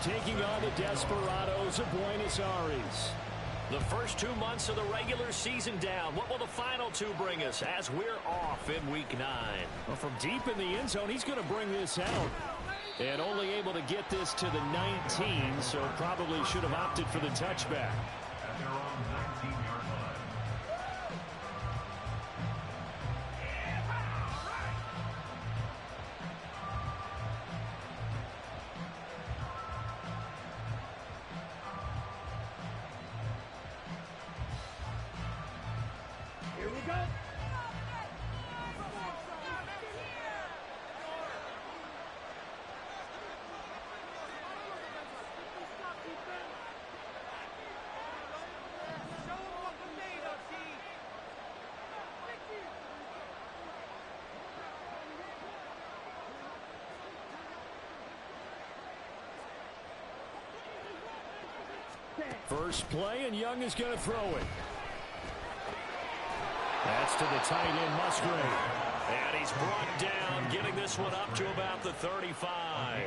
taking on the Desperados of Buenos Aires. The first 2 months of the regular season down. What will the final two bring us as we're off in Week 9? Well, from deep in the end zone, he's going to bring this out. And only able to get this to the 19, so probably should have opted for the touchback. At their own 19-yard line. Here we go. First play, and Young is going to throw it. That's to the tight end, Musgrave. And he's brought down, getting this one up to about the 35.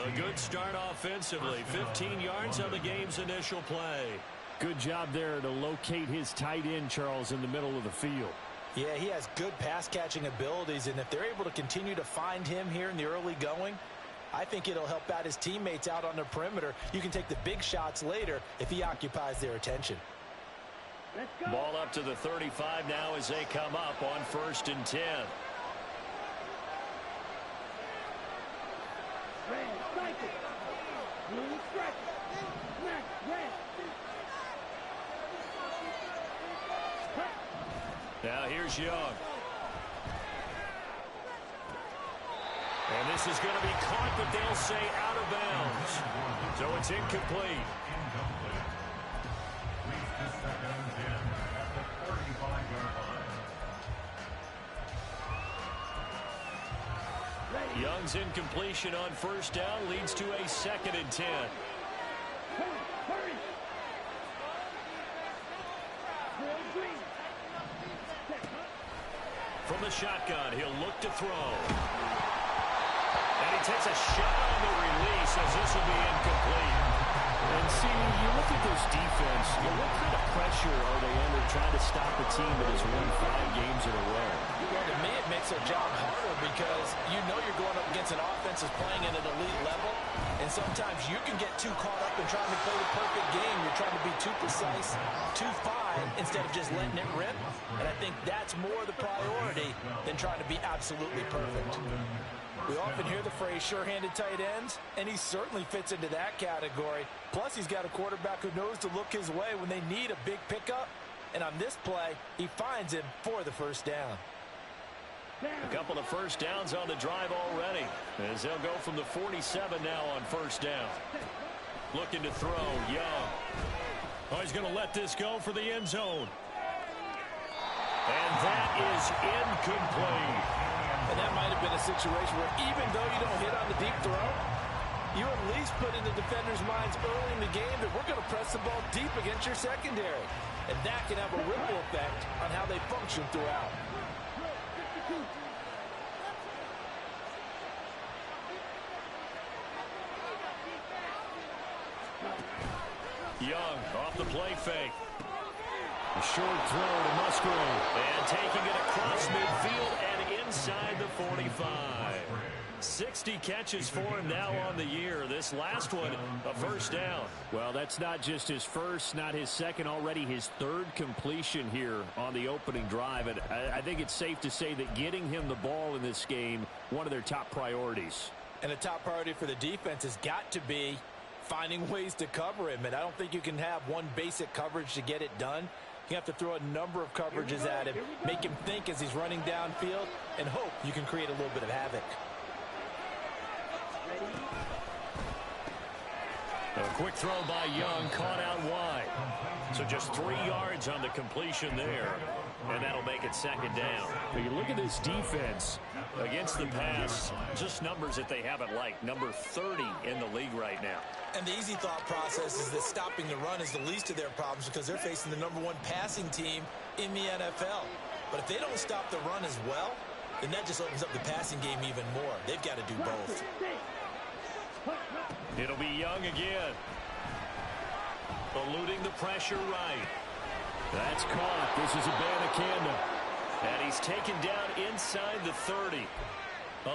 A good start offensively. 15 yards on the game's initial play. Good job there to locate his tight end, Charles, in the middle of the field. Yeah, he has good pass-catching abilities, and if they're able to continue to find him here in the early going, I think it'll help out his teammates out on the perimeter. You can take the big shots later if he occupies their attention. Let's go. Ball up to the 35 now as they come up on 1st and 10. Red, strike it. Blue, strike it. Smack, red. Now here's Young. And this is going to be caught, but they'll say out of bounds. So it's incomplete. Leads to 2nd and 10 at the 45-yard line. Young's incompletion on 1st down leads to a 2nd and 10. Hurry. Real green. From the shotgun, he'll look to throw. And he takes a shot on the release as this will be incomplete. And see, you look at this defense, what kind of pressure are they under trying to stop a team that has won 5 games in a row? Well, to me, it makes their job harder because you know you're going up against an offense that's playing at an elite level, and sometimes you can get too caught up in trying to play the perfect game. You're trying to be too precise, too fine, instead of just letting it rip. And I think that's more the priority than trying to be absolutely perfect. We often hear the phrase sure-handed tight ends, and he certainly fits into that category. Plus, he's got a quarterback who knows to look his way when they need a big pickup. And on this play, he finds him for the 1st down. A couple of 1st downs on the drive already, as they'll go from the 47 now on 1st down. Looking to throw, Young. Oh, he's going to let this go for the end zone. And that is incomplete. And that might have been a situation where even though you don't hit on the deep throw, you at least put in the defender's minds early in the game that we're going to press the ball deep against your secondary. And that can have a ripple effect on how they function throughout. Young off the play fake. A short throw to Musgrave. And taking it across midfield and inside the 45. 60 catches for him now on the year. This last one, a 1st down. Well, that's not just his first, not his second, already his 3rd completion here on the opening drive. And I think it's safe to say that getting him the ball in this game, one of their top priorities. And a top priority for the defense has got to be finding ways to cover him. And I don't think you can have one basic coverage to get it done. You have to throw a number of coverages at him, make him think as he's running downfield, and hope you can create a little bit of havoc. A quick throw by Young, caught out wide. So just 3 yards on the completion there, and that'll make it 2nd down. But you look at this defense. Against the pass, just numbers that they haven't liked. Number 30 in the league right now. And the easy thought process is that stopping the run is the least of their problems because they're facing the #1 passing team in the NFL. But if they don't stop the run as well, then that just opens up the passing game even more. They've got to do both. It'll be Young again. Eluding the pressure right. That's caught. This is Abanikanda. And he's taken down inside the 30.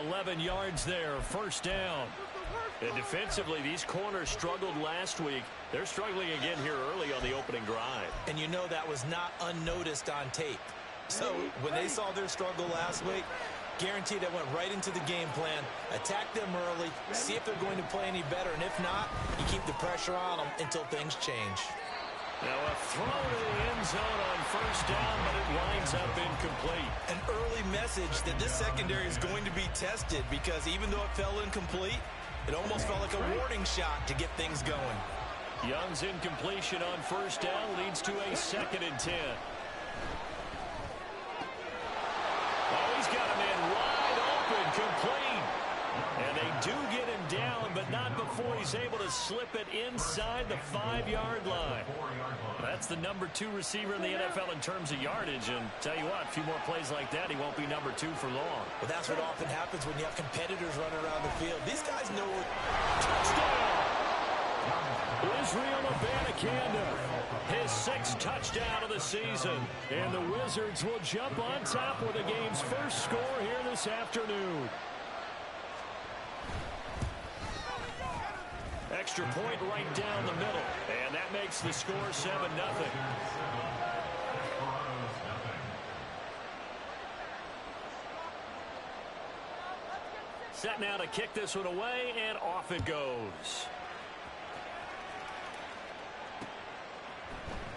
11 yards there, first down. And defensively, these corners struggled last week. They're struggling again here early on the opening drive. And you know that was not unnoticed on tape. So when they saw their struggle last week, guaranteed that went right into the game plan. Attack them early, see if they're going to play any better. And if not, you keep the pressure on them until things change. Now a throw to the end zone on first down, but it winds up incomplete. An early message that this secondary is going to be tested, because even though it fell incomplete, it almost felt like a warning shot to get things going. Young's incompletion on first down leads to a 2nd and 10. Oh, he's got a man wide open, complete. And they do get him down, but not before he's able to slip it inside the 5-yard line. That's the number 2 receiver in the NFL in terms of yardage. And tell you what, a few more plays like that, he won't be number 2 for long. Well, that's what often happens when you have competitors running around the field. These guys know what... Touchdown! Israel Abanikanda, his 6th touchdown of the season. And the Wizards will jump on top with the game's first score here this afternoon. Extra point right down the middle. And that makes the score 7-0. Set now to kick this one away, and off it goes.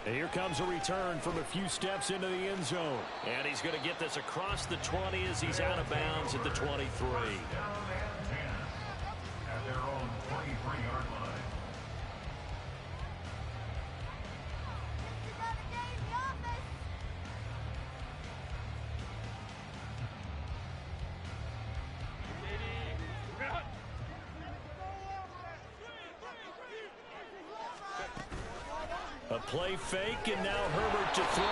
And here comes a return from a few steps into the end zone. And he's going to get this across the 20 as he's out of bounds at the 23. At their own 23-yard line. A play fake, and now Herbert to throw.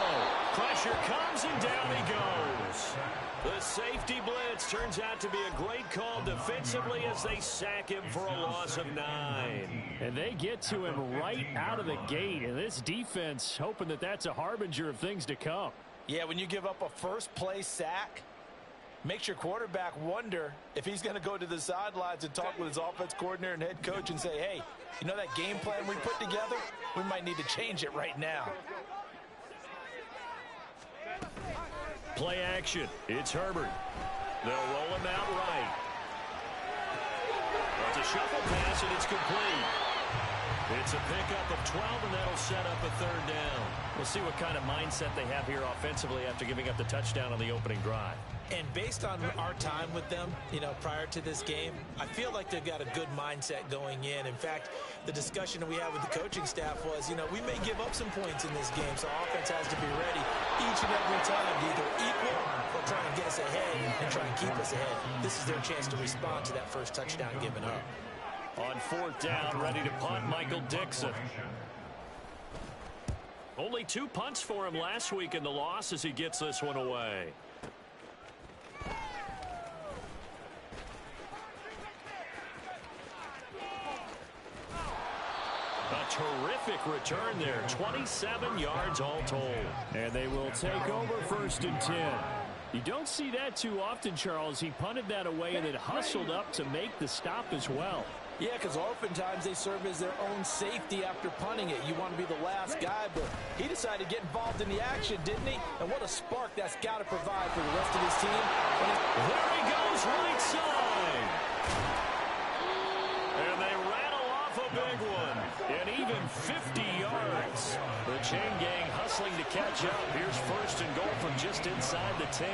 Pressure comes, and down he goes. The safety blitz turns out to be a great call defensively as they sack him for a loss of 9. And they get to him right out of the gate. And this defense hoping that that's a harbinger of things to come. Yeah, when you give up a first-play sack, makes your quarterback wonder if he's going to go to the sidelines and talk with his offense coordinator and head coach and say, hey, you know that game plan we put together? We might need to change it right now. Play action. It's Herbert. They'll roll him out right. It's a shuffle pass, and it's complete. It's a pickup of 12, and that'll set up a 3rd down. We'll see what kind of mindset they have here offensively after giving up the touchdown on the opening drive. And based on our time with them, prior to this game, I feel like they've got a good mindset going in. In fact, the discussion that we had with the coaching staff was, we may give up some points in this game, so offense has to be ready each and every time to either equal or try and get us ahead and try and keep us ahead. This is their chance to respond to that first touchdown given up. On 4th down, ready to punt, Michael Dixon. Only 2 punts for him last week in the loss as he gets this one away. A terrific return there. 27 yards all told. And they will take over 1st and 10. You don't see that too often, Charles. He punted that away and then hustled up to make the stop as well. Yeah, because oftentimes they serve as their own safety after punting it. You want to be the last guy, but he decided to get involved in the action, didn't he? And what a spark that's got to provide for the rest of his team. There he goes, right side. And they rattle off a big one. And even 50 yards. The chain gang hustling to catch up. Here's 1st and goal from just inside the 10.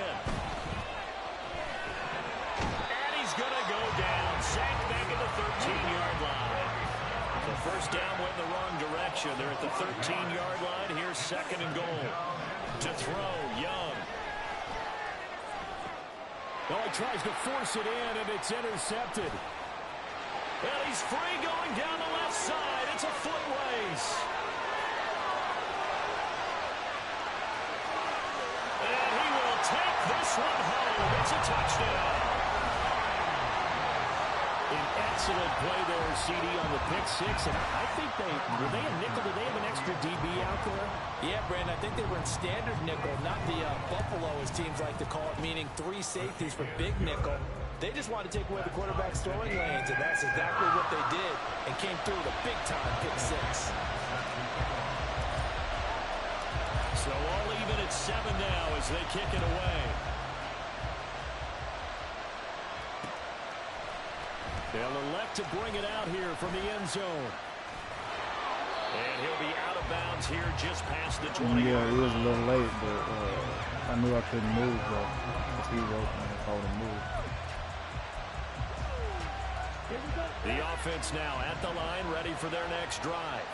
And he's going to go down. Sacked back at the 13-yard line. The 1st down went in the wrong direction. They're at the 13-yard line. Here's 2nd and goal. To throw, Young. Well, he tries to force it in, and it's intercepted. Well, he's free going down the left side. It's a foot race. And he will take this one home. It's a touchdown. An excellent play there, CD, on the pick six. And I think were they a nickel? Did they have an extra DB out there? Yeah, Brandon, I think they were in standard nickel, not the Buffalo, as teams like to call it, meaning 3 safeties for big nickel. They just wanted to take away the quarterback's throwing lanes, and that's exactly what they did, and came through with a big-time pick six. So all even at 7 now as they kick it away. They'll elect to bring it out here from the end zone. And he'll be out of bounds here just past the 20. Yeah, he was a little late, but I knew I couldn't move, but if he was open, I would have moved. The offense now at the line, ready for their next drive.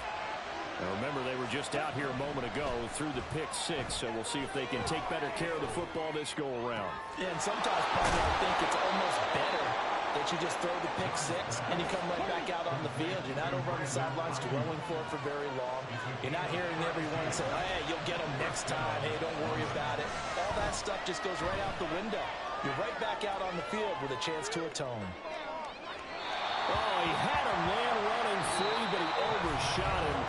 Now remember, they were just out here a moment ago through the pick six, so we'll see if they can take better care of the football this go-around. Yeah, and sometimes, probably, I think it's almost better that you just throw the pick six and you come right back out on the field. You're not over on the sidelines dwelling for it for very long. You're not hearing everyone say, hey, you'll get them next time. Hey, don't worry about it. All that stuff just goes right out the window. You're right back out on the field with a chance to atone. Oh, he had a man running free, but he overshot him,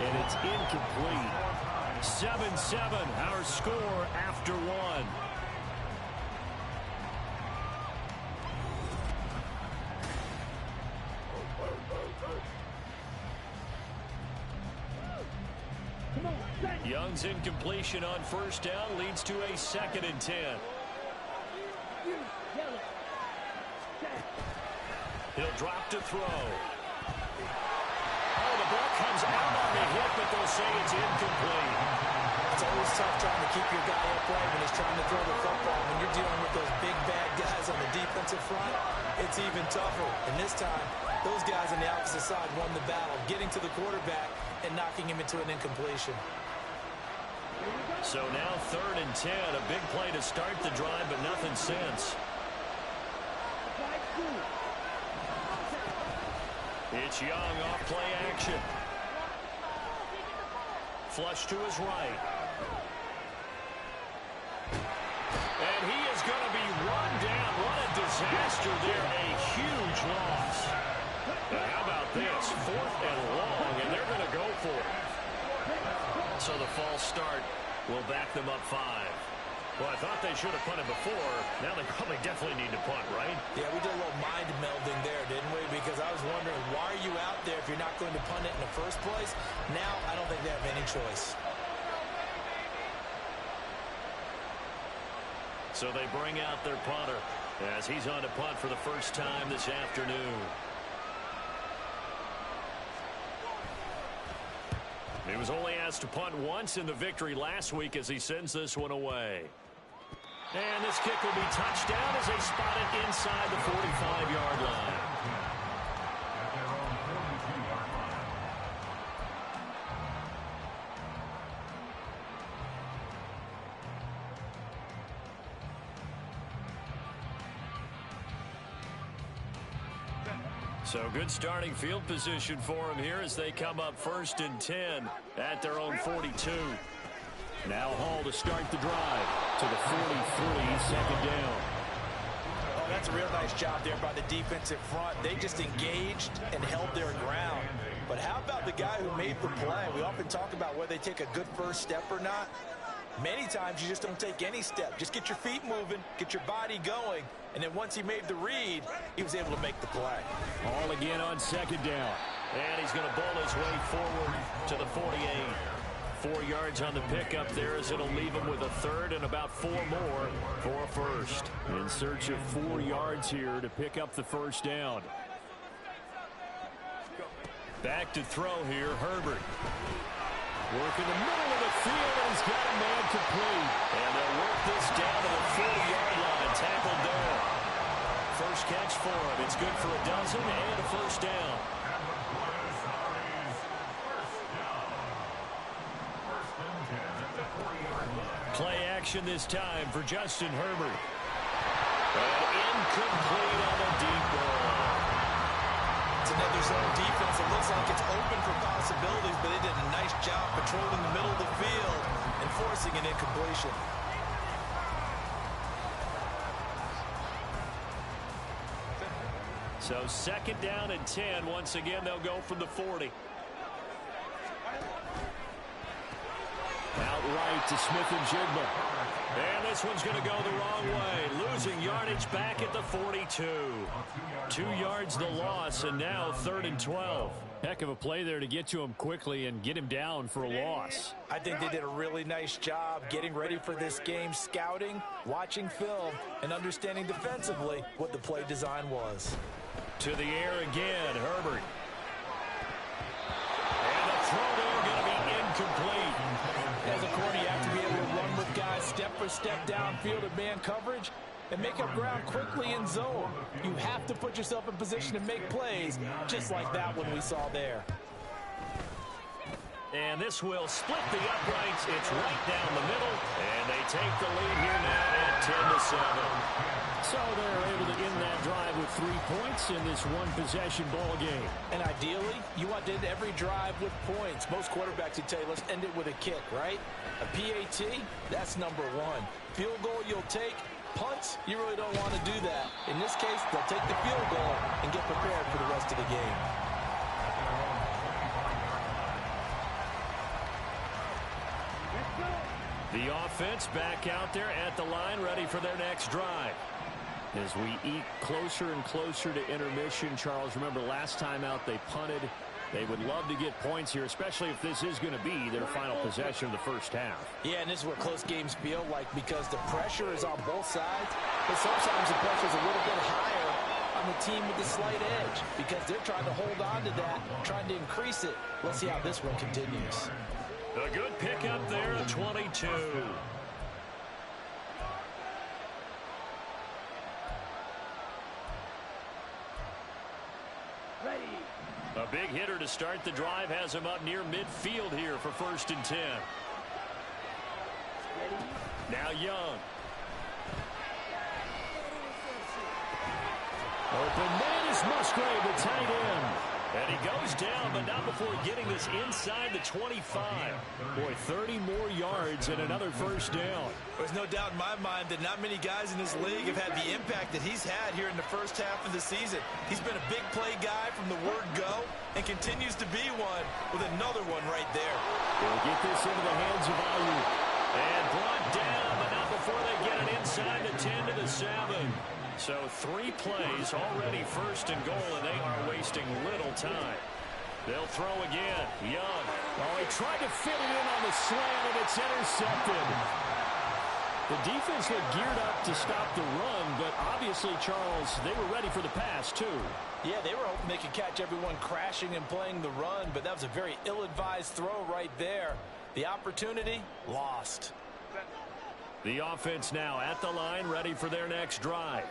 and it's incomplete. 7-7, our score after 1. Young's incompletion on first down leads to a 2nd and 10. He'll drop to throw. Oh, the ball comes out on the hit, but they'll say it's incomplete. It's always tough trying to keep your guy upright when he's trying to throw the football. When you're dealing with those big, bad guys on the defensive front, it's even tougher. And this time, those guys on the opposite side won the battle, getting to the quarterback and knocking him into an incompletion. So now 3rd and 10, a big play to start the drive, but nothing since. It's Young off play action. Flush to his right. And he is going to be run down. What a disaster there. A huge loss. Now, how about this? 4th and long, and they're going to go for it. So the false start will back them up 5. Well, I thought they should have punted before. Now they probably definitely need to punt, right? Yeah, we did a little mind melding there, didn't we? Because I was wondering, why are you out there if you're not going to punt it in the first place? Now, I don't think they have any choice. So they bring out their punter as he's on to punt for the first time this afternoon. He was only asked to punt once in the victory last week as he sends this one away. And this kick will be touched down as they spot it inside the 45-yard line. At their own 42-yard line. So good starting field position for him here as they come up 1st and 10 at their own 42. Now Hall to start the drive to the 43, 2nd down. Oh, that's a real nice job there by the defensive front. They just engaged and held their ground. But how about the guy who made the play? We often talk about whether they take a good first step or not. Many times you just don't take any step. Just get your feet moving, get your body going, and then once he made the read, he was able to make the play. Hall again on 2nd down. And he's going to bowl his way forward to the 48. 4 yards on the pickup there as it'll leave him with a 3rd and about 4 more for a first. In search of 4 yards here to pick up the first down. Back to throw here, Herbert. Work in the middle of the field, and he's got a man complete. And they'll work this down to the 40-yard line, tackled there. First catch for him. It's good for a dozen and a first down. Play action this time for Justin Herbert. And incomplete on the deep ball. It's another zone defense. It looks like it's open for possibilities, but they did a nice job patrolling the middle of the field and forcing an incompletion. So 2nd down and 10. Once again, they'll go from the 40. Outright to Smith-Njigba. And this one's going to go the wrong way. Losing yardage back at the 42. 2 yards the loss, and now 3rd and 12. Heck of a play there to get to him quickly and get him down for a loss. I think they did a really nice job getting ready for this game, scouting, watching film, and understanding defensively what the play design was. To the air again, Herbert. And the throw there going to be incomplete. As a corner, you have to be able to run with guys step for step downfield in man coverage and make up ground quickly in zone. You have to put yourself in position to make plays, just like that one we saw there. And this will split the uprights. It's right down the middle, and they take the lead here now at 10-7. So they're able to end that drive with 3 points in this one-possession ball game. And ideally, you want to end every drive with points. Most quarterbacks would tell you, let's end it with a kick, right? A PAT, that's number 1. Field goal you'll take. Punts, you really don't want to do that. In this case, they'll take the field goal and get prepared for the rest of the game. The offense back out there at the line, ready for their next drive. As we eat closer and closer to intermission, Charles, remember last time out they punted. They would love to get points here, especially if this is going to be their final possession of the first half. Yeah, and this is what close games feel like because the pressure is on both sides, but sometimes the pressure is a little bit higher on the team with the slight edge because they're trying to hold on to that, trying to increase it. Let's see how this one continues. A good pickup there at 22. A big hitter to start the drive has him up near midfield here for 1st and 10. Now Young. Open man is Musgrave, the tight end. And he goes down, but not before getting this inside the 25. Boy, 30 more yards and another 1st down. There's no doubt in my mind that not many guys in this league have had the impact that he's had here in the first half of the season. He's been a big play guy from the word go and continues to be one with another one right there. They'll get this into the hands of Ayuk. And brought down, but not before they get it inside the 10 to the 7. So 3 plays already 1st and goal, and they are wasting little time. They'll throw again. Young. Oh, he tried to fit it in on the slant, and it's intercepted. The defense looked geared up to stop the run, but obviously, Charles, they were ready for the pass, too. Yeah, they were hoping they could catch everyone crashing and playing the run, but that was a very ill-advised throw right there. The opportunity, lost. The offense now at the line, ready for their next drive.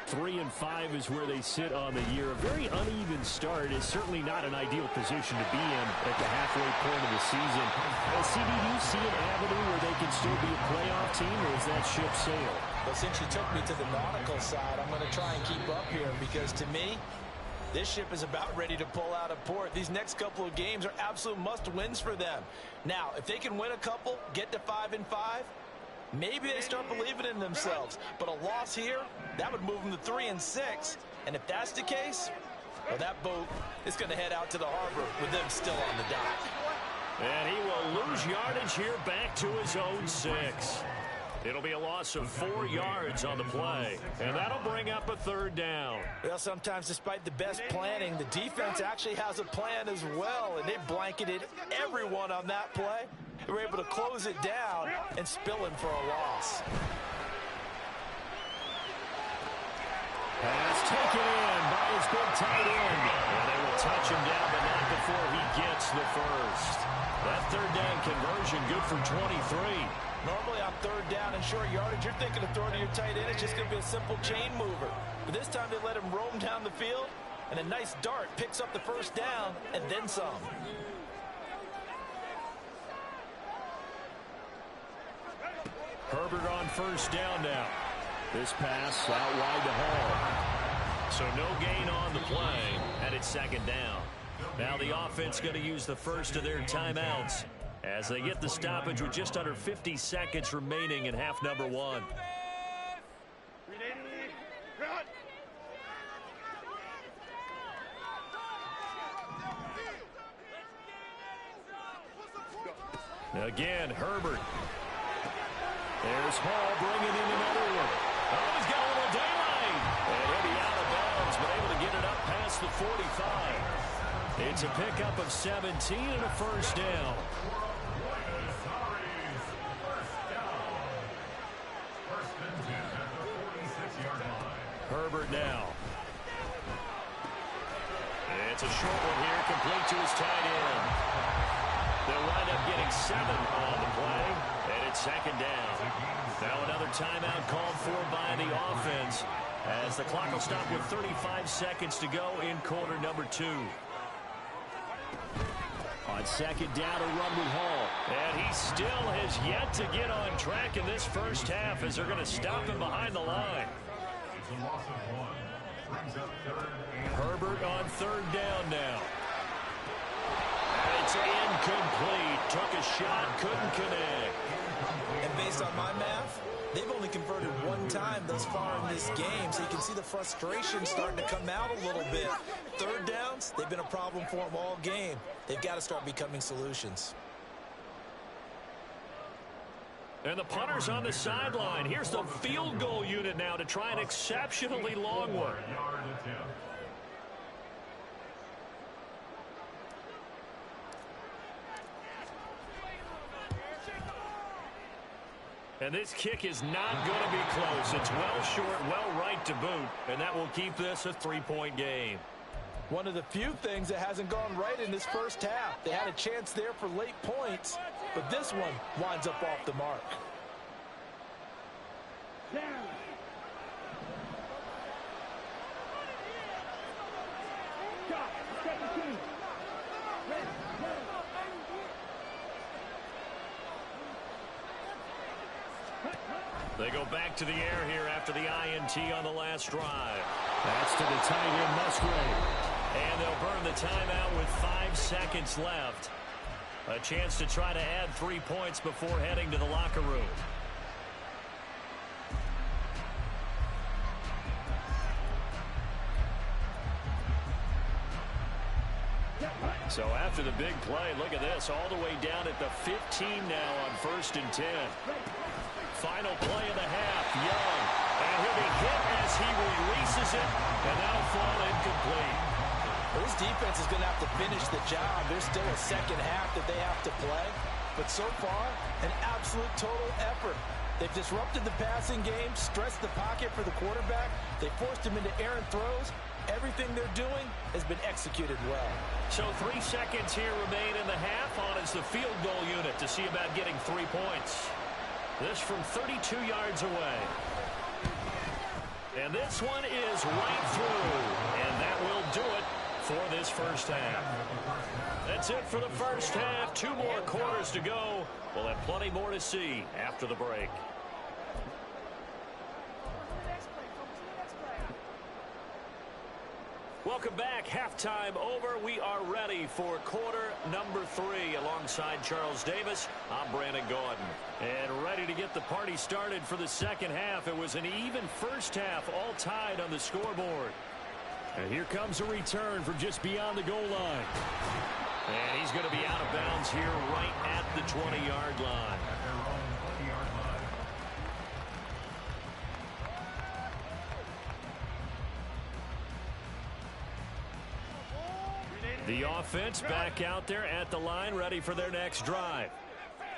3 and 5 is where they sit on the year. A very uneven start is certainly not an ideal position to be in at the halfway point of the season. CD, do you see an avenue where they can still be a playoff team, or is that ship sailed? Well, since you took me to the nautical side, I'm going to try and keep up here because to me, this ship is about ready to pull out of port. These next couple of games are absolute must-wins for them. Now, if they can win a couple, get to 5 and 5, maybe they start believing in themselves. But a loss here, that would move them to 3 and 6. And if that's the case, well, that boat is going to head out to the harbor with them still on the dock. And he will lose yardage here back to his own 6. It'll be a loss of 4 yards on the play. And that'll bring up a 3rd down. Well, sometimes despite the best planning, the defense actually has a plan as well. And they blanketed everyone on that play. They were able to close it down and spill him for a loss. Pass taken in by his big tight end. And they will touch him down, but not before he gets the 1st. That 3rd down conversion good for 23. Normally on 3rd down and short yardage, you're thinking of throwing to your tight end. It's just going to be a simple chain mover. But this time they let him roam down the field, and a nice dart picks up the 1st down and then some. Herbert on 1st down now. This pass out wide to Hall. So no gain on the play, and it's 2nd down. Now the offense going to use the first of their timeouts as they get the stoppage with just under 50 seconds remaining in half number 1. Again, Herbert. There's Hall bringing in another one. Oh, he's got a little daylight. And he'll be out of bounds, but able to get it up past the 45. It's a pickup of 17 and a first down. Herbert now. It's a short one here, complete to his tight end. They'll wind up getting 7 on the play, and it's second down. Now another timeout called for by the offense, as the clock will stop with 35 seconds to go in quarter number 2. On second down, a run with Hall. And he still has yet to get on track in this first half, as they're going to stop him behind the line. Herbert on third down now. It's incomplete. Took a shot, couldn't connect. And based on my math, they've only converted one time thus far in this game, so you can see the frustration starting to come out a little bit. Third downs, they've been a problem for them all game. They've got to start becoming solutions. And the punter's on the sideline. Here's the field goal unit now to try an exceptionally long one. And this kick is not going to be close. It's well short, well right to boot, and that will keep this a 3-point game. One of the few things that hasn't gone right in this first half. They had a chance there for late points, but this one winds up off the mark. They go back to the air here after the INT on the last drive. That's to the tight end, Musgrave. And they'll burn the timeout with 5 seconds left. A chance to try to add 3 points before heading to the locker room. So after the big play, look at this, all the way down at the 15 now on 1st and 10. Final play of the half, Young. And he'll be hit as he releases it, and that'll fall incomplete. Well, this defense is going to have to finish the job. There's still a second half that they have to play. But so far, an absolute total effort. They've disrupted the passing game, stressed the pocket for the quarterback. They forced him into errant throws. Everything they're doing has been executed well. So 3 seconds here remain in the half. On is the field goal unit to see about getting 3 points. This from 32 yards away. And this one is right through. And that will do it for this first half. That's it for the first half. 2 more quarters to go. We'll have plenty more to see after the break. Welcome back. Halftime over. We are ready for quarter number 3. Alongside Charles Davis, I'm Brandon Gaudin. And ready to get the party started for the second half. It was an even first half, all tied on the scoreboard. And here comes a return from just beyond the goal line. And he's going to be out of bounds here right at the 20-yard line. The offense back out there at the line, ready for their next drive.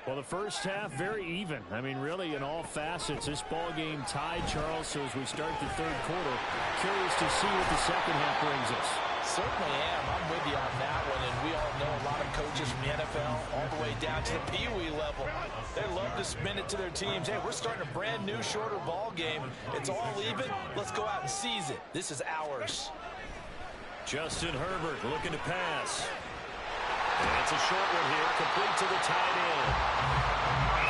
Well, the first half, very even. I mean, really, in all facets, this ball game tied, Charles. So as we start the third quarter, curious to see what the second half brings us. Certainly am. I'm with you on that one. And we all know a lot of coaches from the NFL all the way down to the Pee-wee level. They love to spin it to their teams. Hey, we're starting a brand new, shorter ball game. It's all even. Let's go out and seize it. This is ours. Justin Herbert looking to pass. And it's a short one here, complete to the tight end.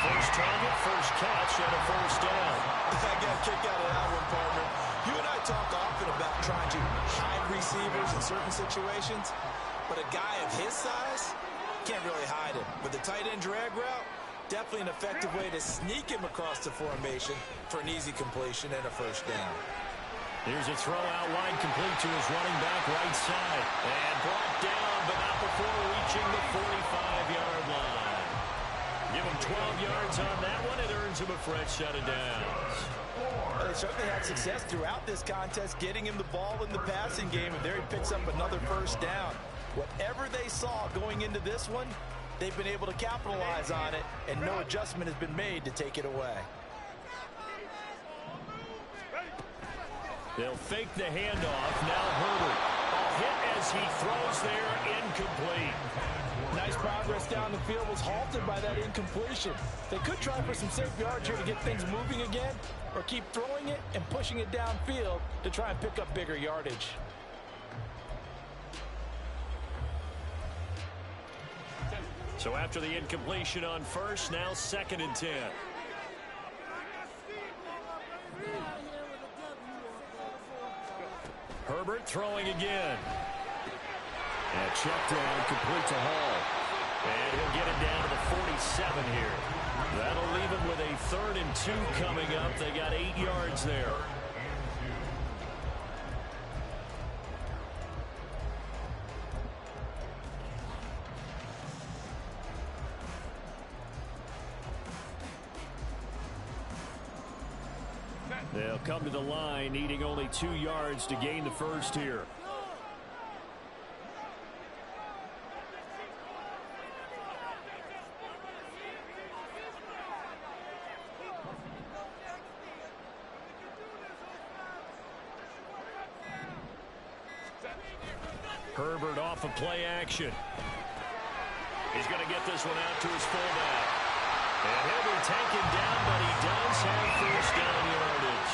First target, first catch, and a first down. I got a kick out of that one, partner. You and I talk often about trying to hide receivers in certain situations, but a guy of his size can't really hide him. But the tight end drag route, definitely an effective way to sneak him across the formation for an easy completion and a first down. Here's a throw out wide, complete to his running back right side. And brought down, but not before reaching the 45-yard line. Give him 12 yards on that one. It earns him a fresh set of downs. They certainly had success throughout this contest, getting him the ball in the passing game, and there he picks up another first down. Whatever they saw going into this one, they've been able to capitalize on it, and no adjustment has been made to take it away. They'll fake the handoff. Now Herbert. A hit as he throws there, incomplete. Nice progress down the field was halted by that incompletion. They could try for some safe yards here to get things moving again, or keep throwing it and pushing it downfield to try and pick up bigger yardage. So after the incompletion on first, now 2nd and 10. Herbert throwing again. And check down, complete to Hall. And he'll get it down to the 47 here. That'll leave him with a 3rd and 2 coming up. They got 8 yards there. They'll come to the line, needing only 2 yards to gain the first here. Herbert off of play action. He's going to get this one out to his fullback. And he'll be taken down, but he does have first down yardage.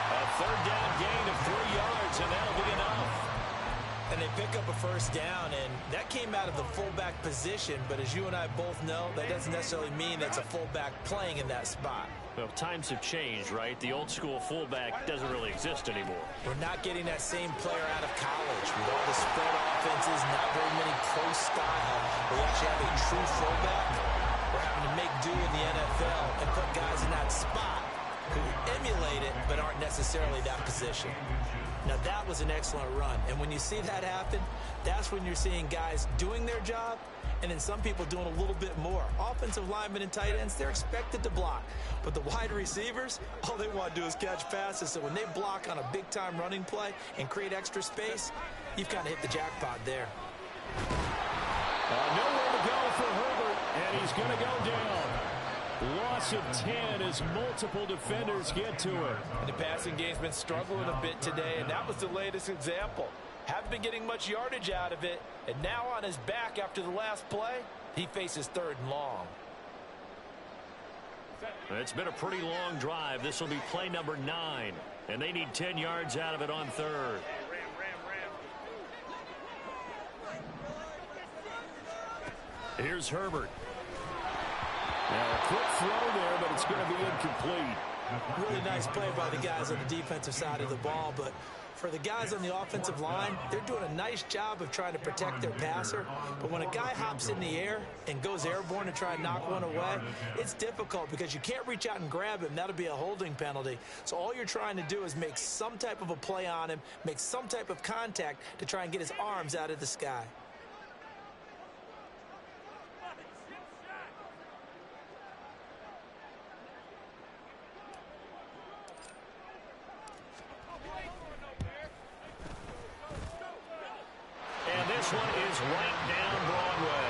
A 3rd down gain of 3 yards, and that'll be enough. And they pick up a first down, and that came out of the fullback position, but as you and I both know, that doesn't necessarily mean that's a fullback playing in that spot. Well, times have changed, right? The old school fullback doesn't really exist anymore. We're not getting that same player out of college with all the spread offenses, not very many pro style. We actually have a true fullback. We're having to make do in the NFL and put guys in that spot who emulate it but aren't necessarily that position. Now, that was an excellent run, and when you see that happen, that's when you're seeing guys doing their job and then some people doing a little bit more. Offensive linemen and tight ends, they're expected to block. But the wide receivers, all they want to do is catch passes. So when they block on a big-time running play and create extra space, you've kind of hit the jackpot there. Nowhere to go for Herbert, and he's going to go down. Loss of 10 as multiple defenders get to him. And the passing game's been struggling a bit today, and that was the latest example. Haven't been getting much yardage out of it, and now on his back after the last play, he faces 3rd and long. It's been a pretty long drive. This will be play number 9, and they need 10 yards out of it on 3rd. Here's Herbert. Now a quick throw there, but it's going to be incomplete. Really nice play by the guys on the defensive side of the ball, but for the guys on the offensive line, they're doing a nice job of trying to protect their passer. But when a guy hops in the air and goes airborne to try and knock one away, it's difficult because you can't reach out and grab him. That'll be a holding penalty. So all you're trying to do is make some type of a play on him, make some type of contact to try and get his arms out of the sky. This one is right down Broadway.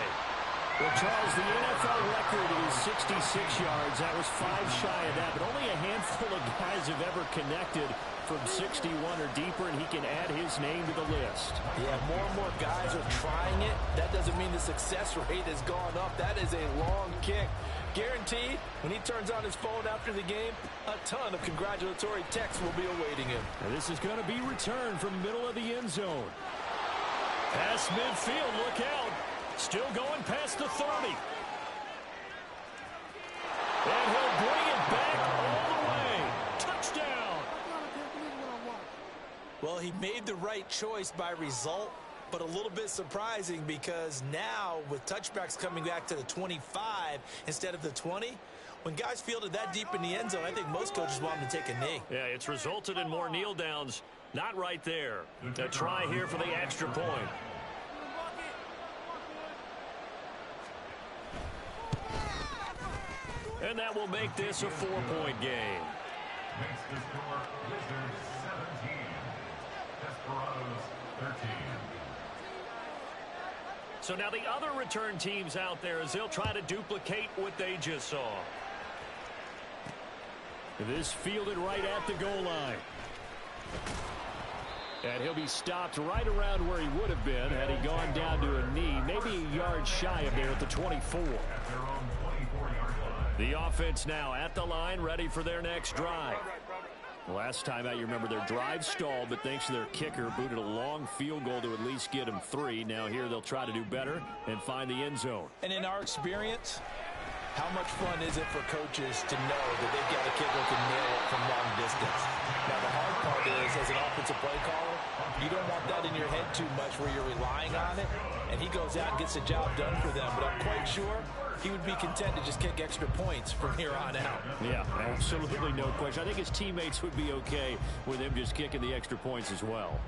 Well, Charles, the NFL record is 66 yards. That was 5 shy of that, but only a handful of guys have ever connected from 61 or deeper, and he can add his name to the list. Yeah, more and more guys are trying it. That doesn't mean the success rate has gone up. That is a long kick. Guaranteed, when he turns on his phone after the game, a ton of congratulatory texts will be awaiting him. Now, this is going to be returned from middle of the end zone. Past midfield, look out. Still going past the 30. And he'll bring it back all the way. Touchdown. Well, he made the right choice by result, but a little bit surprising because now with touchbacks coming back to the 25 instead of the 20, when guys fielded that deep in the end zone, I think most coaches want him to take a knee. Yeah, it's resulted in more kneel downs. Not right there. A try here for the extra point. And that will make this a 4-point game. Makes the score Wizards 17, Desperados 13. So now the other return teams out there as they'll try to duplicate what they just saw. This fielded right at the goal line. And he'll be stopped right around where he would have been had he gone down to a knee, maybe a yard shy of there at the 24. At their own 24-yard line. The offense now at the line, ready for their next drive. Last time out, you remember their drive stalled, but thanks to their kicker, booted a long field goal to at least get them 3. Now here they'll try to do better and find the end zone. And in our experience, how much fun is it for coaches to know that they've got a kicker who can nail it from long distance? Now, the hard part is, as an offensive play caller, you don't want that in your head too much where you're relying on it, and he goes out and gets the job done for them. But I'm quite sure he would be content to just kick extra points from here on out. Yeah, absolutely no question. I think his teammates would be okay with him just kicking the extra points as well.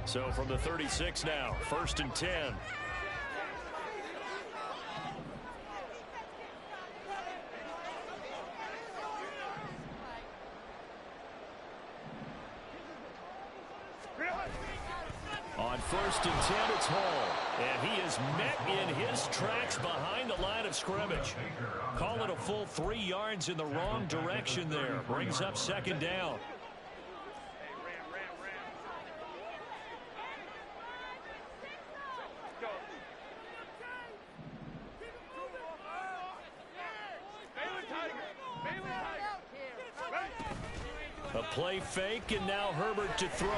So from the 36 now, 1st and 10. On 1st and 10, it's Hall. And he is met in his tracks behind the line of scrimmage. Call it a full 3 yards in the wrong direction there. Brings up 2nd down. A play fake, and now Herbert to throw.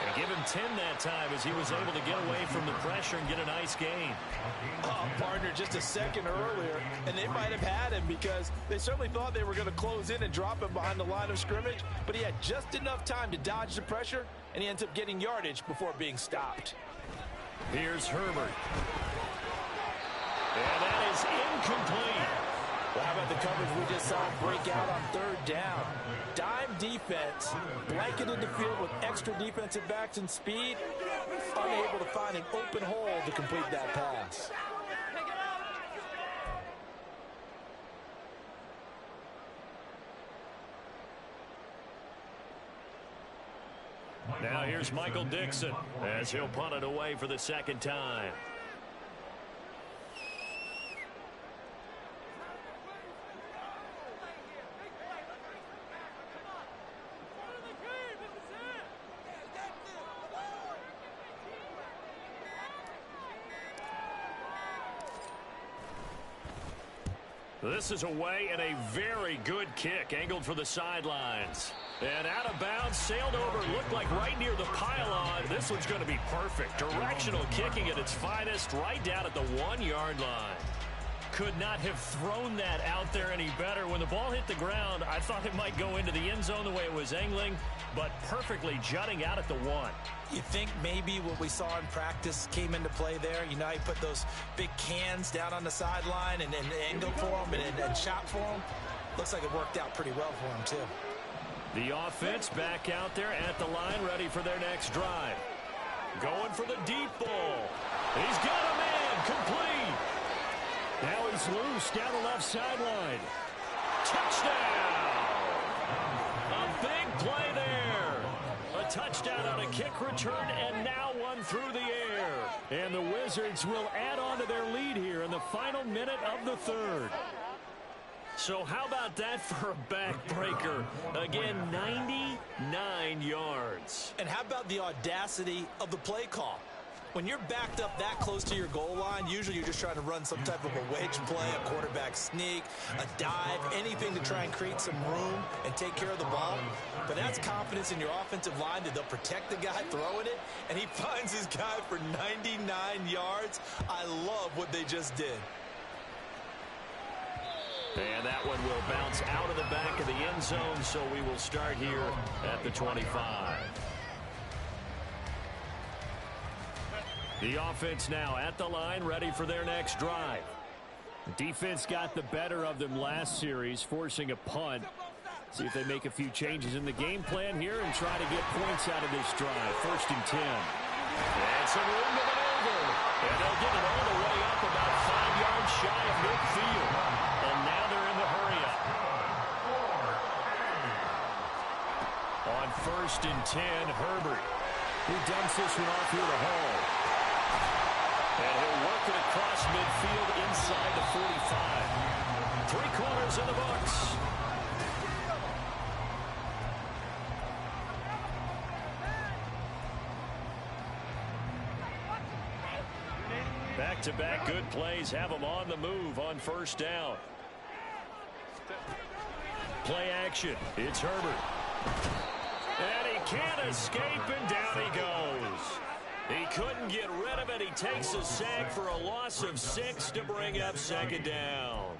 And give him 10 that time as he was able to get away from the pressure and get a nice gain. Oh, partner, just a second earlier, and they might have had him because they certainly thought they were going to close in and drop him behind the line of scrimmage, but he had just enough time to dodge the pressure, and he ends up getting yardage before being stopped. Here's Herbert. And that is incomplete. Well, how about the coverage we just saw break out on 3rd down? Dime defense, blanketed the field with extra defensive backs and speed, unable to find an open hole to complete that pass. Now here's Michael Dixon as he'll punt it away for the 2nd time. This is away and a very good kick, angled for the sidelines. And out of bounds, sailed over, looked like right near the pylon. This one's going to be perfect. Directional kicking at its finest, right down at the 1-yard line. Could not have thrown that out there any better. When the ball hit the ground, I thought it might go into the end zone the way it was angling, but perfectly jutting out at the 1. You think maybe what we saw in practice came into play there? You know, he put those big cans down on the sideline and angled for him and shot for him. Looks like it worked out pretty well for him, too. The offense back out there at the line, ready for their next drive. Going for the deep ball. He's got a man, complete. Now he's loose down the left sideline. Touchdown! A big play there. A touchdown on a kick return, and now one through the air. And the Wizards will add on to their lead here in the final minute of the 3rd. So how about that for a backbreaker? Again, 99 yards. And how about the audacity of the play call? When you're backed up that close to your goal line, usually you're just trying to run some type of a wedge play, a quarterback sneak, a dive, anything to try and create some room and take care of the ball. But that's confidence in your offensive line that they'll protect the guy throwing it, and he finds his guy for 99 yards. I love what they just did. And that one will bounce out of the back of the end zone, so we will start here at the 25. The offense now at the line, ready for their next drive. The defense got the better of them last series, forcing a punt. See if they make a few changes in the game plan here and try to get points out of this drive. 1st and 10. And some room to maneuver. And they'll get it all the way up about 5 yards shy of midfield. And now they're in the hurry-up. On 1st and 10, Herbert. He dumps this one off here to Hall. And he'll work it across midfield inside the 45. 3 quarters in the books. Back-to-back good plays have them on the move on 1st down. Play action. It's Herbert. And he can't escape, and down he goes. He couldn't get rid of it. He takes a sack for a loss of 6 to bring up 2nd down.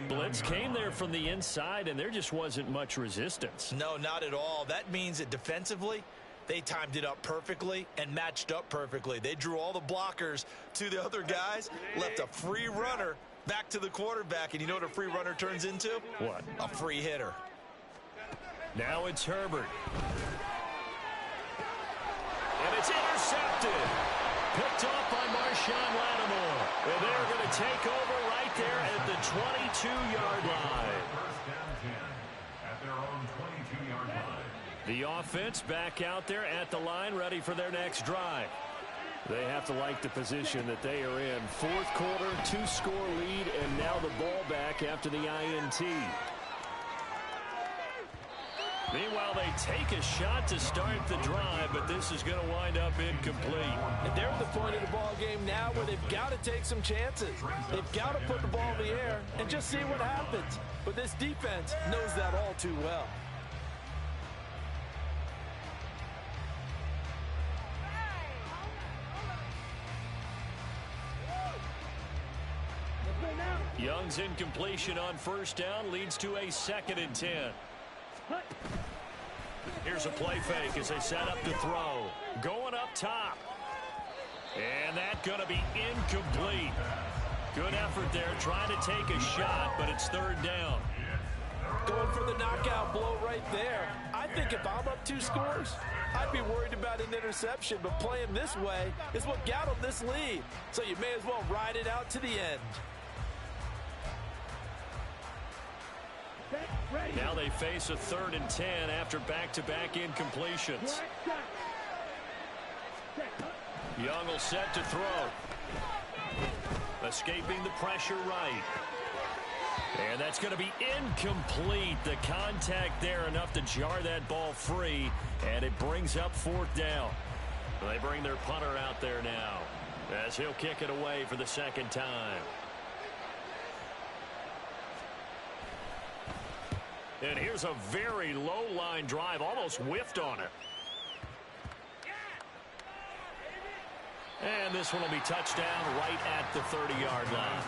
Blitz came there from the inside, and there just wasn't much resistance. No, not at all. That means that defensively, they timed it up perfectly and matched up perfectly. They drew all the blockers to the other guys, left a free runner back to the quarterback. And you know what a free runner turns into? What? A free hitter. Now it's Herbert. And it's intercepted. Picked off by Marshawn Lattimore. And they're going to take over right there at the 22-yard line. First down 10 at their own 22-yard line. The offense back out there at the line, ready for their next drive. They have to like the position that they are in. 4th quarter, 2-score lead, and now the ball back after the INT. Meanwhile, they take a shot to start the drive, but this is going to wind up incomplete. And they're at the point of the ball game now where they've got to take some chances. They've got to put the ball in the air and just see what happens. But this defense knows that all too well. Young's incompletion on 1st down leads to a 2nd and 10. Here's a play fake as they set up to throw. Going up top. And that's going to be incomplete. Good effort there trying to take a shot, but it's 3rd down. Going for the knockout blow right there. I think if I'm up 2 scores, I'd be worried about an interception, but playing this way is what got them this lead. So you may as well ride it out to the end. Now they face a 3rd and 10 after back-to-back incompletions. Young will set to throw. Escaping the pressure right. And that's going to be incomplete. The contact there enough to jar that ball free, and it brings up 4th down. They bring their punter out there now as he'll kick it away for the 2nd time. And here's a very low-line drive, almost whiffed on it. And this one will be touchdown right at the 30-yard line.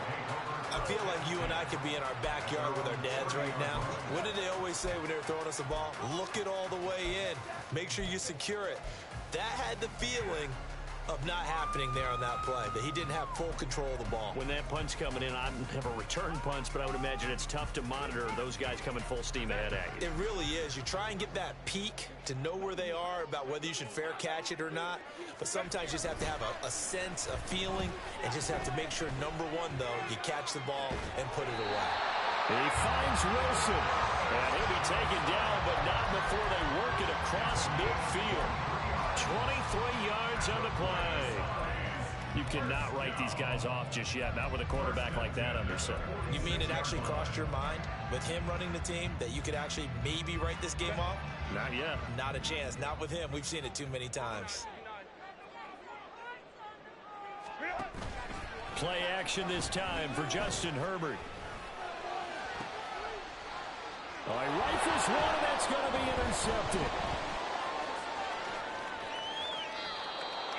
I feel like you and I could be in our backyard with our dads right now. What did they always say when they were throwing us the ball? Look it all the way in. Make sure you secure it. That had the feeling of not happening there on that play, that he didn't have full control of the ball. When that punch coming in, I don't have a return punch, but I would imagine it's tough to monitor those guys coming full steam ahead at you. It really is. You try and get that peek to know where they are, about whether you should fair catch it or not, but sometimes you just have to have a sense, a feeling, and just have to make sure, number one, though, you catch the ball and put it away. He finds Wilson, and he'll be taken down, but not before they work it across midfield. 23 yards on the play. You cannot write these guys off just yet, not with a quarterback like that under center. You mean it actually crossed your mind with him running the team that you could actually maybe write this game off? Not yet. Not a chance. Not with him. We've seen it too many times. Play action this time for Justin Herbert. He rifles one, and that's going to be intercepted.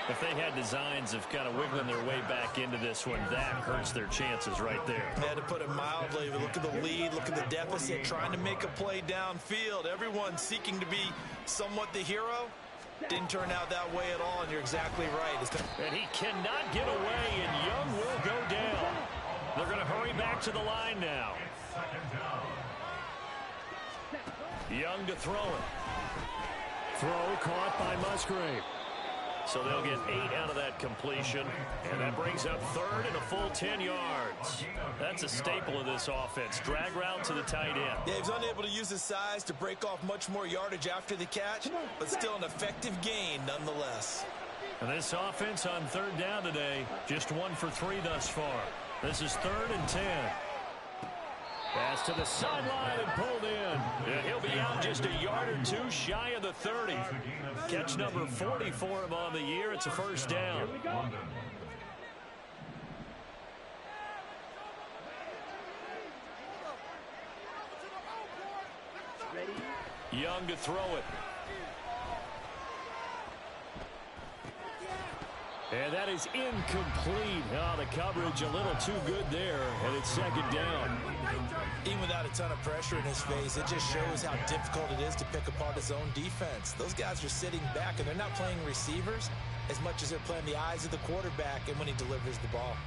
If they had designs of kind of wiggling their way back into this one, that hurts their chances right there. They had to put it mildly. Look at the lead, look at the deficit, trying to make a play downfield. Everyone seeking to be somewhat the hero. Didn't turn out that way at all, and you're exactly right. And he cannot get away, and Young will go down. They're going to hurry back to the line now. Young to throw it. Throw caught by Musgrave. So they'll get 8 out of that completion, and that brings up third and a full 10 yards. That's a staple of this offense. Drag route to the tight end. Yeah, he's unable to use his size to break off much more yardage after the catch, but still an effective gain nonetheless. And this offense on third down today, just 1 for 3 thus far. This is 3rd and 10. Pass to the sideline and pulled in. Yeah, he'll be out just a yard or 2 shy of the 30. Catch number 40 for him on the year. It's a first down. Young to throw it. And that is incomplete. Oh, the coverage a little too good there, and it's 2nd down. Even without a ton of pressure in his face, it just shows how difficult it is to pick apart his own defense. Those guys are sitting back, and they're not playing receivers as much as they're playing the eyes of the quarterback and when he delivers the ball.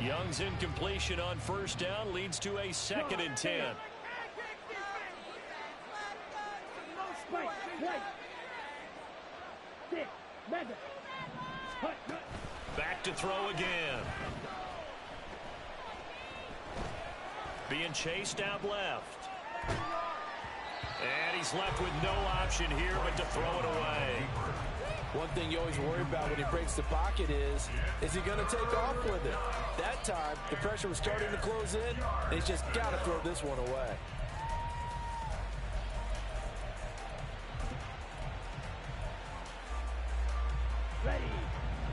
Young's incompletion on first down leads to a 2nd and 10. Back to throw again. Being chased out left. And he's left with no option here but to throw it away. One thing you always worry about when he breaks the pocket is he going to take off with it? That time, the pressure was starting to close in, and he's just got to throw this one away.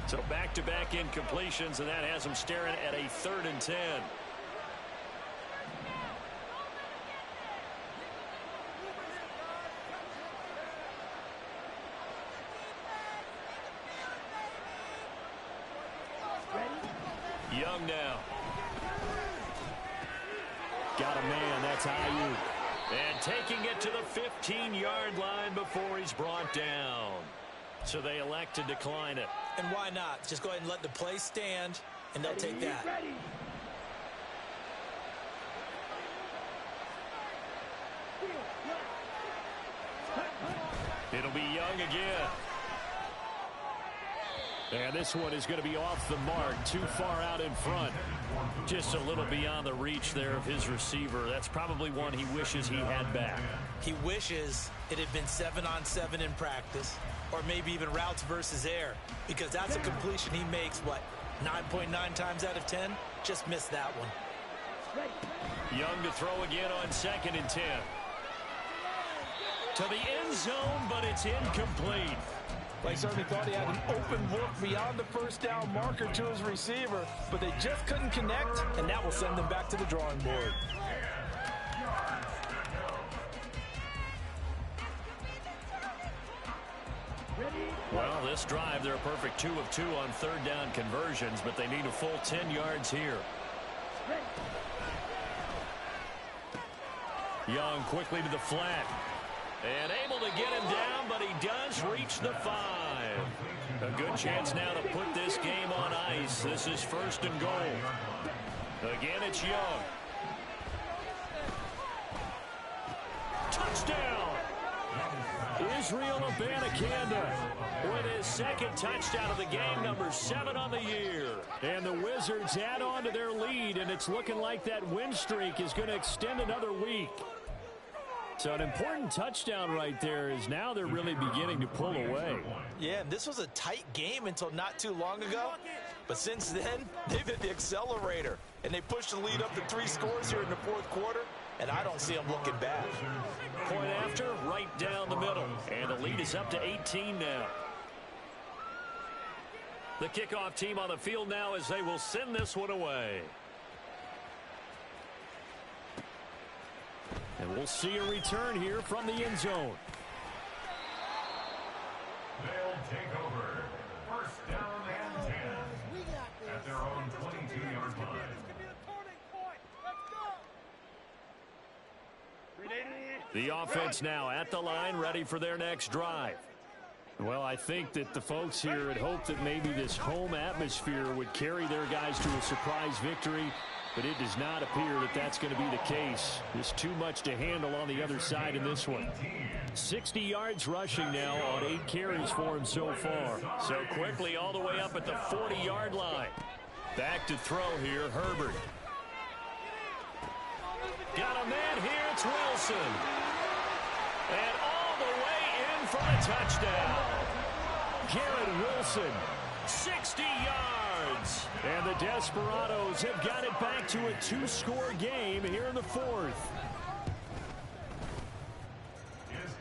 So back-to-back incompletions, and that has him staring at a 3rd and 10. Young now. Got a man, that's Ayuk. And taking it to the 15-yard line before he's brought down. So they elect to decline it. And why not? Just go ahead and let the play stand, and they'll take that. It'll be Young again. And this one is going to be off the mark, too far out in front. Just a little beyond the reach there of his receiver. That's probably one he wishes he had back. He wishes it had been 7-on-7 in practice, or maybe even routes versus air, because that's a completion he makes, what, 9.9 times out of 10? Just missed that one. Young to throw again on 2nd and 10. To the end zone, but it's incomplete. They certainly thought he had an open look beyond the first down marker to his receiver, but they just couldn't connect, and that will send them back to the drawing board. Well, this drive, they're a perfect 2 of 2 on 3rd down conversions, but they need a full 10 yards here. Young quickly to the flat. And able to get him down, but he does reach the 5. A good chance now to put this game on ice. This is 1st and goal. Again, it's Young. Touchdown! Israel Abanikanda with his 2nd touchdown of the game, number 7 on the year. And the Wizards add on to their lead, and it's looking like that win streak is going to extend another week. So an important touchdown right there is now they're really beginning to pull away. Yeah, and this was a tight game until not too long ago. But since then, they've hit the accelerator. And they pushed the lead up to 3 scores here in the 4th quarter. And I don't see them looking back. Point after, right down the middle. And the lead is up to 18 now. The kickoff team on the field now as they will send this one away. And we'll see a return here from the end zone. They'll take over. First down and 10 at their own 22-yard line. The offense now at the line, ready for their next drive. Well, I think that the folks here had hoped that maybe this home atmosphere would carry their guys to a surprise victory. but it does not appear that that's going to be the case. There's too much to handle on the other side in this one. 60 yards rushing now on 8 carries for him so far. So quickly all the way up at the 40-yard line. Back to throw here, Herbert. Got a man here, it's Wilson. And all the way in for the touchdown. Garrett Wilson. 60 yards. And the Desperados have got it back to a 2-score game here in the 4th.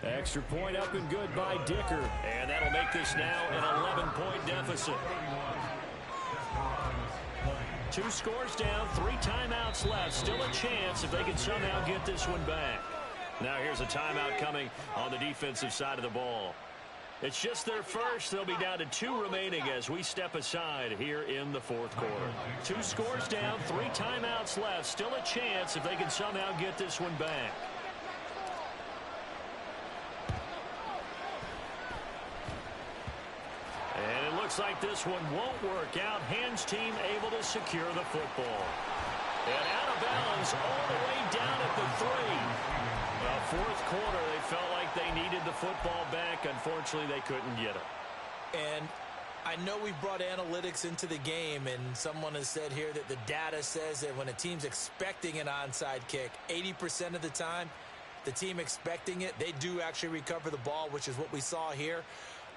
Extra point up and good by Dicker. And that'll make this now an 11-point deficit. 2 scores down, 3 timeouts left. Still a chance if they can somehow get this one back. Now here's a timeout coming on the defensive side of the ball. It's just their first. They'll be down to 2 remaining as we step aside here in the 4th quarter. 2 scores down, 3 timeouts left. Still a chance if they can somehow get this one back. And it looks like this one won't work out. Hands team able to secure the football. And out of bounds all the way down at the 3. 4th quarter, they felt like they needed the football back. Unfortunately, they couldn't get it. And I know we brought analytics into the game, and someone has said here that the data says that when a team's expecting an onside kick, 80% of the time, the team expecting it, they do actually recover the ball, which is what we saw here.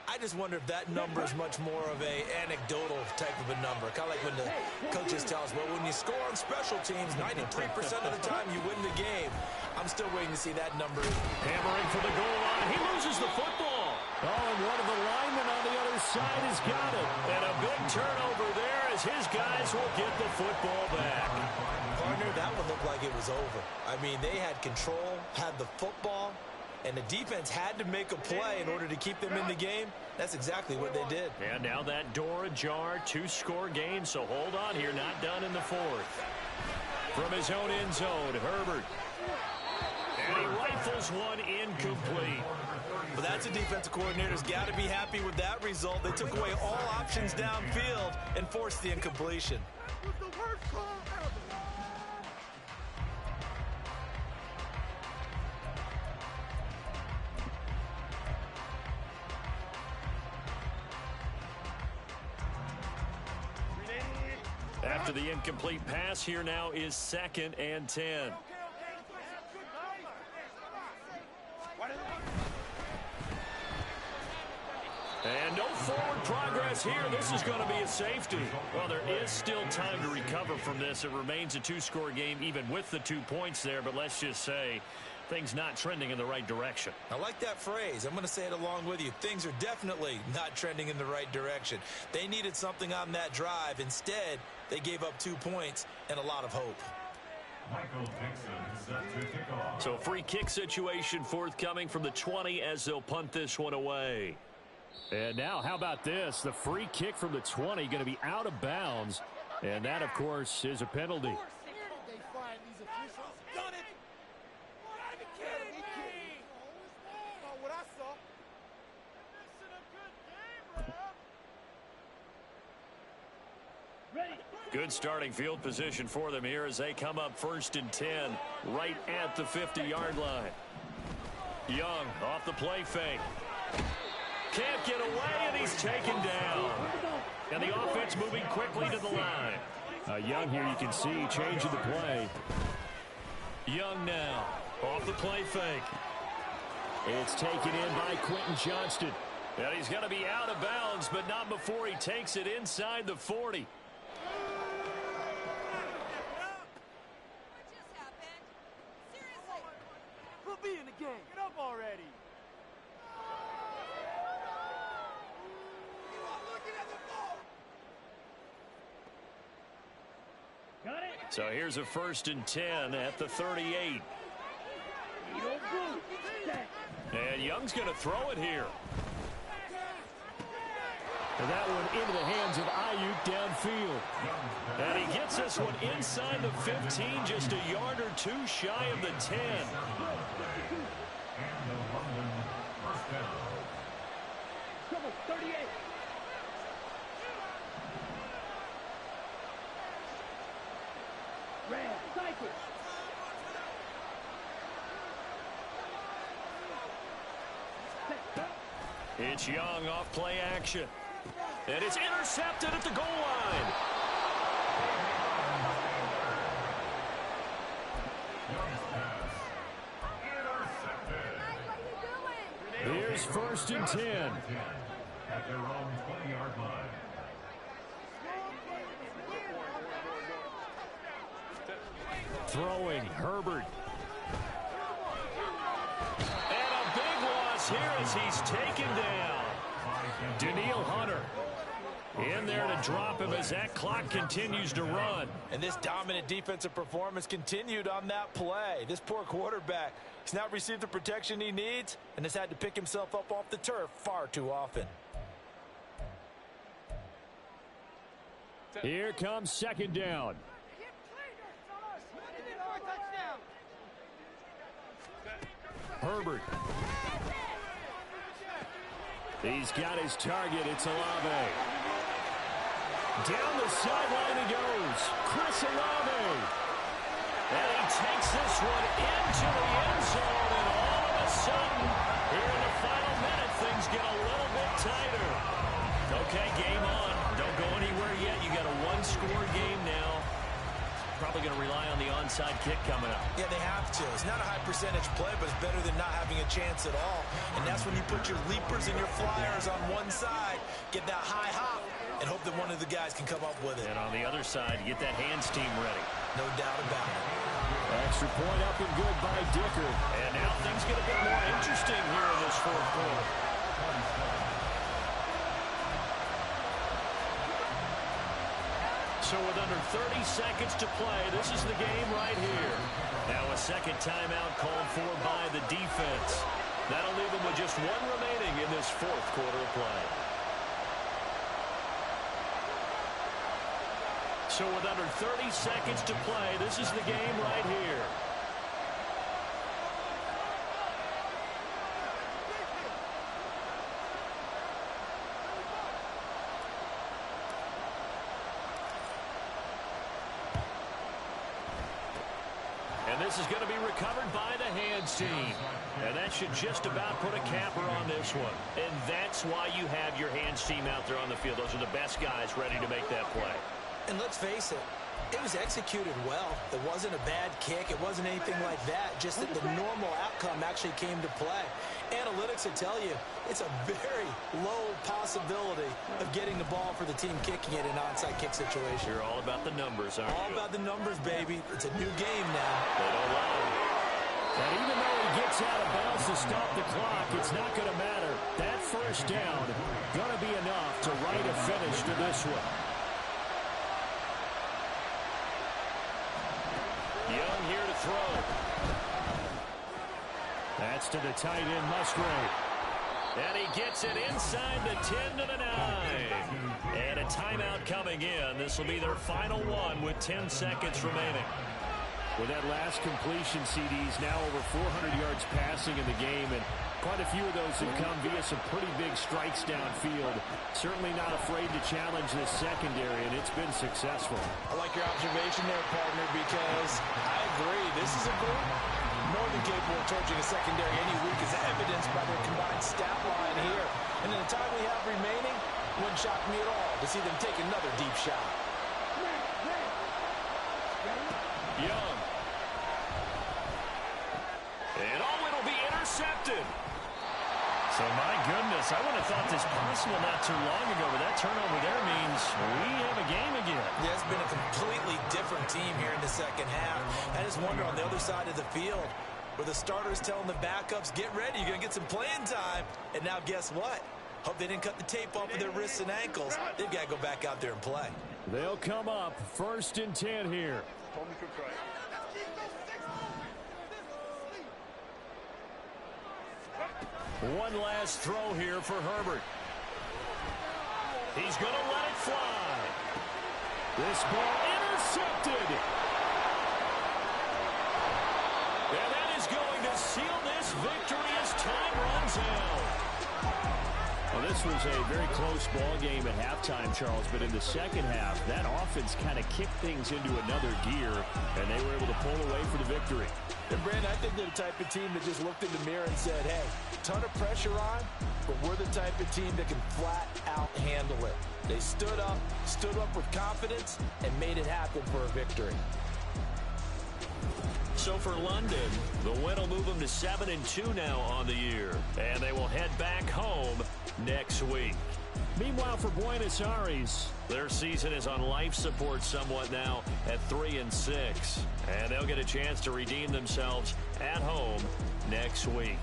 I just wonder if that number is much more of a anecdotal type of a number. Kind of like when the coaches tell us, well, when you score on special teams, 93% of the time you win the game. I'm still waiting to see that number. Hammering for the goal line. He loses the football. Oh, and one of the linemen on the other side has got it. And a big turnover there as his guys will get the football back. Partner, that one looked like it was over. I mean, they had control, had the football, and the defense had to make a play in order to keep them in the game. That's exactly what they did. And now that door ajar, 2-score game, so hold on here, not done in the 4th. From his own end zone, Herbert. And he rifles one incomplete. But that's a defensive coordinator's got to be happy with that result. They took away all options downfield and forced the incompletion. After the incomplete pass, here now is 2nd and 10. And no forward progress here. This is going to be a safety. Well, there is still time to recover from this. It remains a 2-score game even with the 2 points there, but let's just say things not trending in the right direction. I like that phrase. I'm going to say it along with you. Things are definitely not trending in the right direction. They needed something on that drive. Instead, they gave up 2 points and a lot of hope. Michael Dixon set to kick off. So a free kick situation forthcoming from the 20 as they'll punt this one away. And now, how about this? The free kick from the 20 going to be out of bounds. And that, of course, is a penalty. Good starting field position for them here as they come up 1st and 10 right at the 50-yard line. Young off the play fake. Can't get away, and he's taken down. And the offense moving quickly to the line. Young here, you can see, changing the play. Young now off the play fake. It's taken in by Quentin Johnston. And he's going to be out of bounds, but not before he takes it inside the 40. We'll be in the game. Get up already. So here's a 1st and 10 at the 38. And Young's going to throw it here. And that one into the hands of Ayuk downfield. And he gets this one inside the 15, just a yard or 2 shy of the 10. And the London first down. Come on, 38. It's Young off play action. And it's intercepted at the goal line. Here's 1st and 10. At their own 20-yard line. Throwing, Herbert. And a big loss here as he's taken down. Daniil Hunter in there to drop him as that clock continues to run. And this dominant defensive performance continued on that play. This poor quarterback, he's not received the protection he needs and has had to pick himself up off the turf far too often. Here comes 2nd down. Herbert. He's got his target. It's Olave. Down the sideline he goes. Chris Olave. And he takes this one into the end zone. And all of a sudden, here in the final minute, things get a little bit tighter. Okay, game on. Don't go anywhere yet. You got a one-score game now. Probably going to rely on the onside kick coming up. Yeah, they have to. It's not a high percentage play, but it's better than not having a chance at all. And that's when you put your leapers and your flyers on one side, get that high hop, and hope that one of the guys can come up with it. And on the other side, get that hands team ready. No doubt about it. Extra point up and good by Dicker. And now things get a bit more interesting here in this 4th quarter. So with under 30 seconds to play, this is the game right here. Now a second timeout called for by the defense. That'll leave them with just one remaining in this 4th quarter of play. So with under 30 seconds to play, this is the game right here. And this is going to be recovered by the hands team. And that should just about put a capper on this one. And that's why you have your hands team out there on the field. Those are the best guys ready to make that play. And let's face it, it was executed well. It wasn't a bad kick. It wasn't anything like that. Just that the normal outcome actually came to play. Analytics will tell you it's a very low possibility of getting the ball for the team kicking it in an onside kick situation. You're all about the numbers, aren't you? All about the numbers, baby. It's a new game now. They don't allow it. And even though he gets out of bounds to stop the clock, it's not going to matter. That 1st down going to be enough to write a finish to this one. Young here to throw. That's to the tight end, Musgrave. And he gets it inside the 10 to the 9. And a timeout coming in. This will be their final one with 10 seconds remaining. With that last completion, CDs now over 400 yards passing in the game, and quite a few of those have come via some pretty big strikes downfield. Certainly not afraid to challenge this secondary, and it's been successful. I like your observation there, partner, because I agree. This is a group more than capable of torching a secondary any week, as evidenced by their combined stat line here. And in the time we have remaining, wouldn't shock me at all to see them take another deep shot. Young. And it'll be intercepted. So, my goodness, I wouldn't have thought this possible not too long ago, but that turnover there means we have a game again. Yeah, it's been a completely different team here in the second half. I just wonder on the other side of the field, where the starters telling the backups, get ready, you're going to get some playing time. And now guess what? Hope they didn't cut the tape off of their wrists and ankles. They've got to go back out there and play. They'll come up 1st and 10 here. One last throw here for Herbert. He's going to let it fly. This ball intercepted. And that is going to seal this victory as time runs out. Well, this was a very close ball game at halftime, Charles, but in the second half, that offense kind of kicked things into another gear, and they were able to pull away for the victory. And, Brandon, I think they're the type of team that just looked in the mirror and said, hey, ton of pressure on, but we're the type of team that can flat out handle it. They stood up with confidence, and made it happen for a victory. So for London, the win will move them to 7-2 now on the year, and they will head back home next week. Meanwhile, for Buenos Aires, their season is on life support somewhat now at 3-6, and they'll get a chance to redeem themselves at home next week.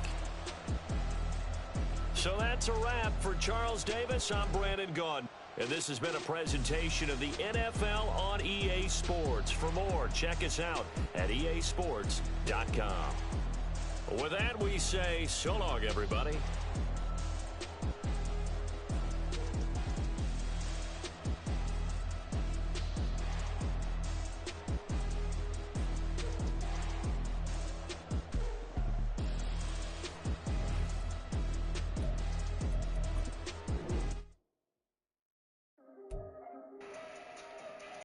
So that's a wrap for Charles Davis. I'm Brandon Gaudin, and this has been a presentation of the NFL on EA Sports. For more, check us out at easports.com. With that, we say so long, everybody.